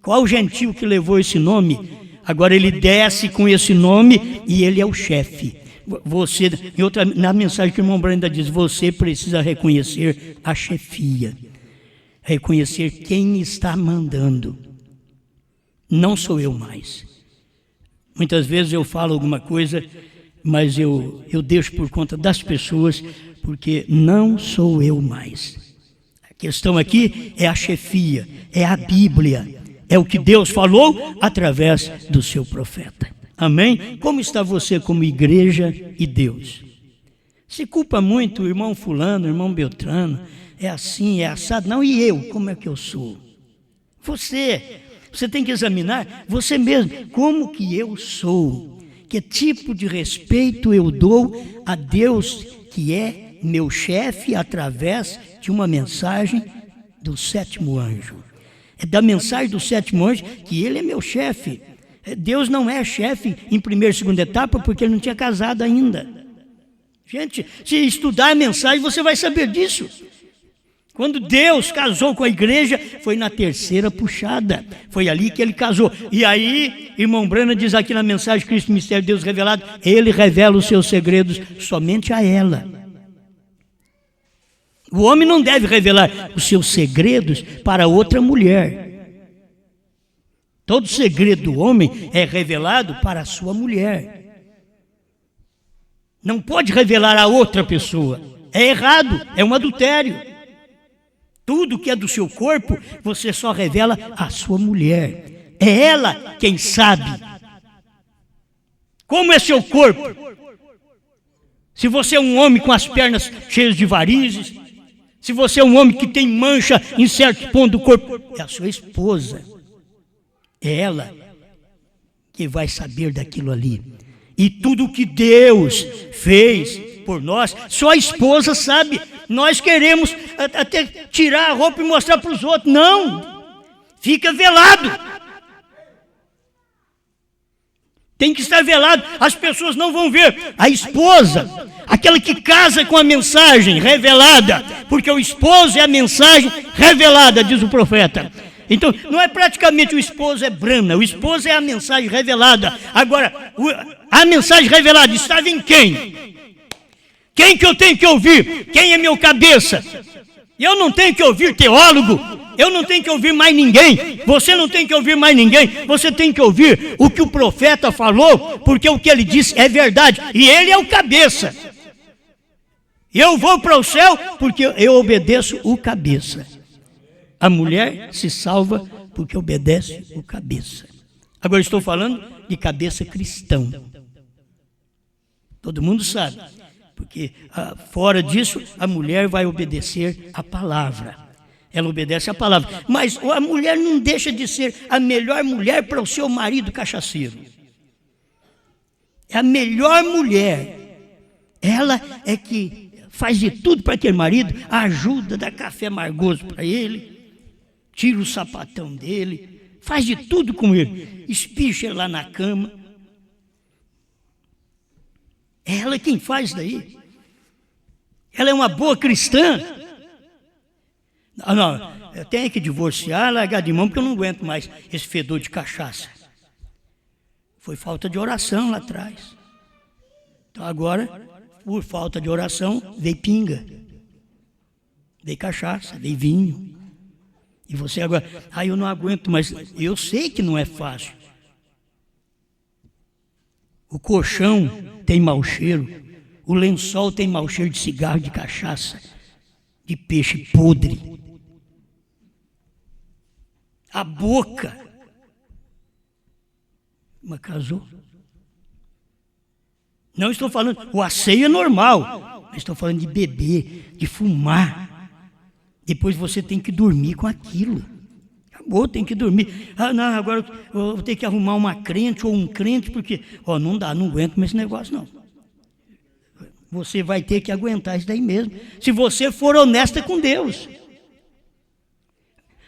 [SPEAKER 1] Qual o gentio que levou esse nome? Agora ele desce com esse nome e ele é o chefe. Você, na mensagem que o irmão Branda diz, você precisa reconhecer a chefia. Reconhecer quem está mandando. Não sou eu mais. Muitas vezes eu falo alguma coisa, mas eu deixo por conta das pessoas, porque não sou eu mais. A questão aqui é a chefia, é a Bíblia. É o que Deus falou através do seu profeta. Amém? Como está você como igreja e Deus? Se culpa muito o irmão fulano, o irmão Beltrano, é assim, é assado. Não, e eu, como é que eu sou? Você tem que examinar você mesmo. Como que eu sou? Que tipo de respeito eu dou a Deus, que é meu chefe, através de uma mensagem do sétimo anjo? É da mensagem do sétimo anjo que ele é meu chefe. Deus não é chefe em primeira e segunda etapa porque ele não tinha casado ainda. Gente, se estudar a mensagem você vai saber disso. Quando Deus casou com a igreja, foi na terceira puxada. Foi ali que ele casou. E aí, irmão Brana diz aqui na mensagem Cristo, Mistério de Deus Revelado, ele revela os seus segredos somente a ela. O homem não deve revelar os seus segredos para outra mulher. Todo segredo do homem é revelado para a sua mulher. Não pode revelar a outra pessoa. É errado, é um adultério. Tudo que é do seu corpo, você só revela à sua mulher. É ela quem sabe. Como é seu corpo? Se você é um homem com as pernas cheias de varizes, se você é um homem que tem mancha em certo ponto do corpo, é a sua esposa. É ela que vai saber daquilo ali. E tudo que Deus fez por nós, só a esposa sabe. Nós queremos até tirar a roupa e mostrar para os outros. Não! Fica velado. Tem que estar velado, as pessoas não vão ver. A esposa, aquela que casa com a mensagem revelada, porque o esposo é a mensagem revelada, diz o profeta. Então, não é praticamente o esposo é Brana, o esposo é a mensagem revelada. Agora, a mensagem revelada estava em quem? Quem que eu tenho que ouvir? Quem é meu cabeça? Eu não tenho que ouvir teólogo, eu não tenho que ouvir mais ninguém, você não tem que ouvir mais ninguém, você tem que ouvir o que o profeta falou, porque o que ele disse é verdade, e ele é o cabeça. Eu vou para o céu porque eu obedeço o cabeça. A mulher se salva porque obedece o cabeça. Agora estou falando de cabeça cristão. Todo mundo sabe. Porque fora disso, a mulher vai obedecer a palavra. Ela obedece a palavra. Mas a mulher não deixa de ser a melhor mulher para o seu marido cachaceiro. É a melhor mulher. Ela é que faz de tudo para aquele marido, ajuda, dá café amargoso para ele, tira o sapatão dele, faz de tudo com ele, espicha lá na cama. É ela quem faz daí. Ela é uma boa cristã. Não, eu tenho que divorciar, largar de mão, porque eu não aguento mais esse fedor de cachaça. Foi falta de oração lá atrás. Então agora, por falta de oração, veio pinga, veio cachaça, veio vinho. E você agora, eu não aguento, mas eu sei que não é fácil. O colchão tem mau cheiro, o lençol tem mau cheiro de cigarro, de cachaça, de peixe podre. A boca, mas casou. Não estou falando, o asseio é normal, mas estou falando de beber, de fumar. Depois você tem que dormir com aquilo. Acabou, tem que dormir. Não, agora eu vou ter que arrumar uma crente ou um crente, porque não dá, não aguento mais esse negócio não. Você vai ter que aguentar isso daí mesmo, se você for honesta com Deus.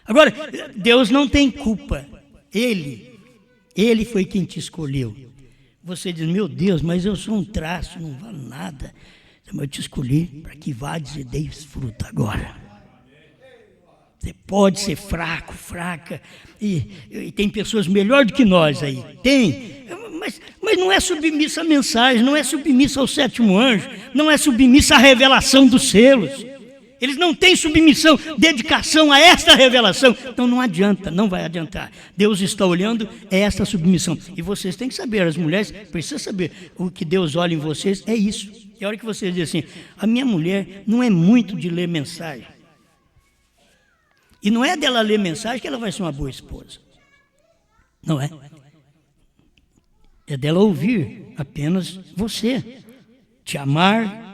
[SPEAKER 1] Agora, Deus não tem culpa. Ele foi quem te escolheu. Você diz, meu Deus, mas eu sou um traço, não vale nada. Mas eu te escolhi para que vades e deis fruto agora. Você pode ser fraco, fraca, e tem pessoas melhor do que nós aí. Tem, mas não é submissa à mensagem, não é submissa ao sétimo anjo, não é submissa à revelação dos selos. Eles não têm submissão, dedicação a esta revelação. Então não adianta, não vai adiantar. Deus está olhando esta submissão. E vocês têm que saber, as mulheres precisam saber, o que Deus olha em vocês é isso. E a hora que vocês dizem assim, a minha mulher não é muito de ler mensagem. E não é dela ler mensagem que ela vai ser uma boa esposa. Não é. É dela ouvir apenas você, te amar.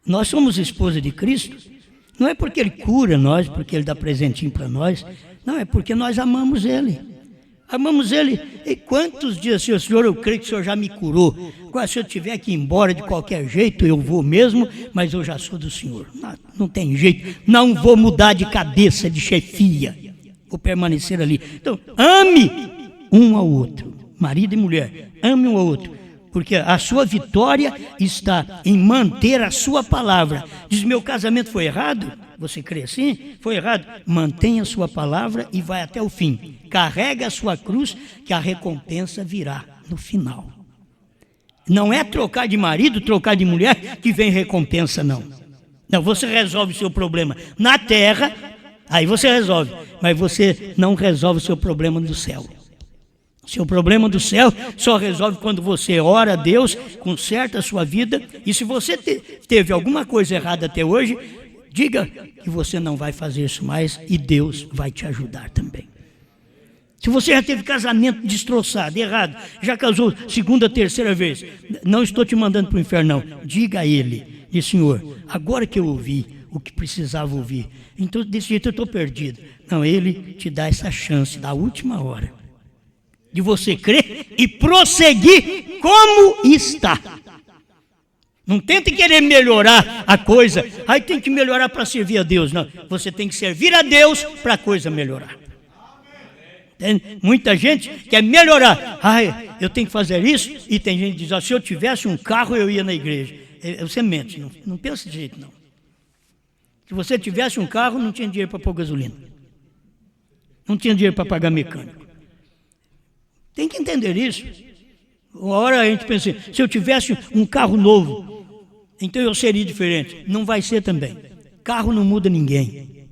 [SPEAKER 1] Nós somos esposa de Cristo, não é porque Ele cura nós, porque Ele dá presentinho para nós, não, é porque nós amamos Ele. Amamos Ele. E quantos dias, Senhor, eu creio que o Senhor já me curou. Agora, se eu tiver que ir embora de qualquer jeito, eu vou mesmo, mas eu já sou do Senhor. Não tem jeito, não vou mudar de cabeça, de chefia. Vou permanecer ali. Então, ame um ao outro, marido e mulher, ame um ao outro. Porque a sua vitória está em manter a sua palavra. Diz, meu casamento foi errado? Você crê assim? Foi errado? Mantenha a sua palavra e vai até o fim. Carrega a sua cruz, que a recompensa virá no final. Não é trocar de marido, trocar de mulher, que vem recompensa, não. Não, você resolve o seu problema na terra, aí você resolve. Mas você não resolve o seu problema no céu. Seu problema do céu só resolve quando você ora a Deus, conserta a sua vida. E se você teve alguma coisa errada até hoje, diga que você não vai fazer isso mais e Deus vai te ajudar também. Se você já teve casamento destroçado, errado, já casou segunda, terceira vez, não estou te mandando para o inferno, não. Diga a Ele, diz, Senhor, agora que eu ouvi o que precisava ouvir, então desse jeito eu estou perdido. Não, Ele te dá essa chance da última hora de você crer e prosseguir como está. Não tente querer melhorar a coisa. Aí tem que melhorar para servir a Deus. Não, você tem que servir a Deus para a coisa melhorar. Muita gente quer melhorar. Eu tenho que fazer isso. E tem gente que diz, se eu tivesse um carro eu ia na igreja. Você mente, não pensa desse jeito não. Se você tivesse um carro, não tinha dinheiro para pôr gasolina. Não tinha dinheiro para pagar mecânico. Tem que entender isso. Uma hora a gente pensa, se eu tivesse um carro novo, então eu seria diferente. Não vai ser também. Carro não muda ninguém.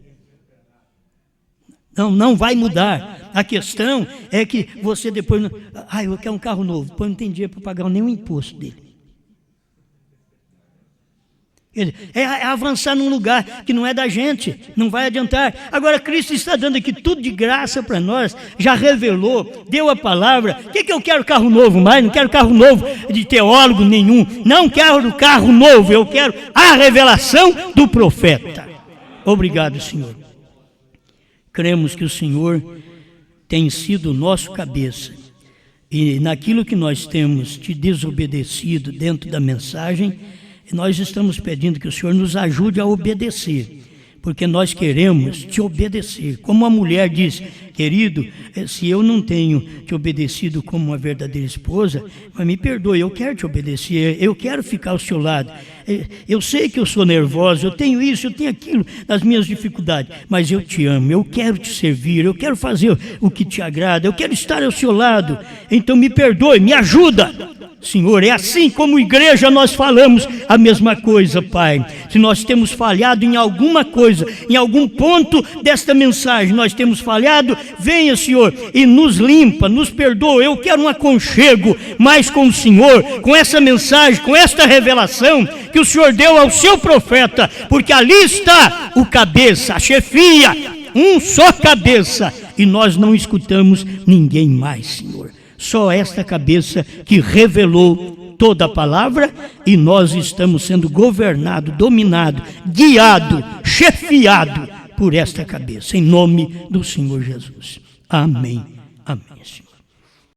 [SPEAKER 1] Não vai mudar. A questão é que você depois... eu quero um carro novo. Depois não tem dinheiro para pagar nenhum imposto dele. É avançar num lugar que não é da gente, não vai adiantar. Agora Cristo está dando aqui tudo de graça para nós, já revelou, deu a palavra. O que eu quero carro novo mais? Não quero carro novo de teólogo nenhum, não quero carro novo, eu quero a revelação do profeta. Obrigado, Senhor. Cremos que o Senhor tem sido o nosso cabeça e naquilo que nós temos te desobedecido dentro da mensagem, nós estamos pedindo que o Senhor nos ajude a obedecer, porque nós queremos te obedecer. Como a mulher diz, querido, se eu não tenho te obedecido como uma verdadeira esposa, mas me perdoe, eu quero te obedecer, eu quero ficar ao seu lado. Eu sei que eu sou nervosa, eu tenho isso, eu tenho aquilo, nas minhas dificuldades, mas eu te amo, eu quero te servir, eu quero fazer o que te agrada, eu quero estar ao seu lado. Então me perdoe, me ajuda. Senhor, é assim como igreja nós falamos a mesma coisa, Pai. Se nós temos falhado em alguma coisa, em algum ponto desta mensagem, nós temos falhado, venha, Senhor, e nos limpa, nos perdoa. Eu quero um aconchego mais com o Senhor, com essa mensagem, com esta revelação que o Senhor deu ao seu profeta, porque ali está o cabeça, a chefia, um só cabeça, e nós não escutamos ninguém mais, Senhor. Só esta cabeça que revelou toda a palavra, e nós estamos sendo governados, dominados, guiados, chefiados por esta cabeça, em nome do Senhor Jesus. Amém. Amém, Senhor.